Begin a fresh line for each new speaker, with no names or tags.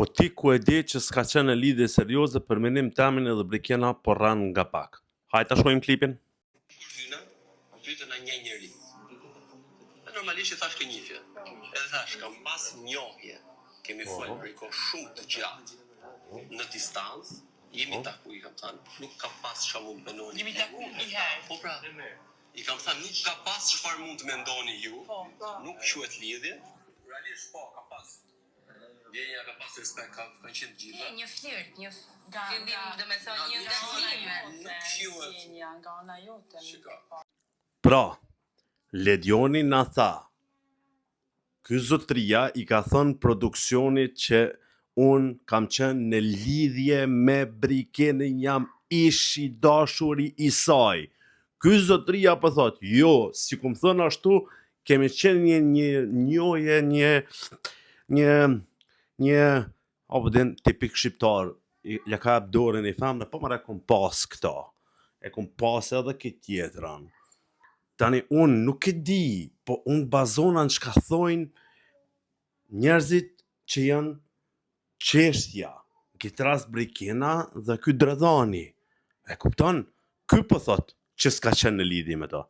Po ti ku e di që s'ka qenë në lidhje serioze për menim temin edhe Brikena po rran nga pak. Hajde ta shkojmë klipin.
Pyetën nga një njeri. Dhe normalisht i thash kënjifje. Edhe thash, kam pas njohje. Kemi folë për i kohë shumë të gjatë. Në distancë, jemi taku, i kam thënë. Nuk ka pas çfarë mund të mendoni. Jemi taku i herë. Po pra. I kam thënë, nuk ka pas çfarë mund të mendoni ju. Nuk quhet lidhje. Realisht po, ka pas. Djenja ka pas respekt, kanë qenë gjitha.
Një flirt, një fillim, dhe me thonë një
Nuk quhet.
Nga ona jote.
Pra, Ledioni na tha, ky zotria i ka thënë produksionit që unë kam qenë në lidhje me Brikenin, jam ish i dashuri i saj. Ky zotria po thot, jo, si kum thënë ashtu, kemi qenë një njohje, një apo den tipik shqiptar, ja ka hap dorën i famën, po mara kum pas këto. E kum pas edhe këtë tjetrën. Tani unë nuk e di, po unë bazona në çka thojnë njerëzit që janë qeshtja, këtë rast Brikena dhe ky Dredhani. E kupton? Ky po thot që s'ka qenë në lidhje me to.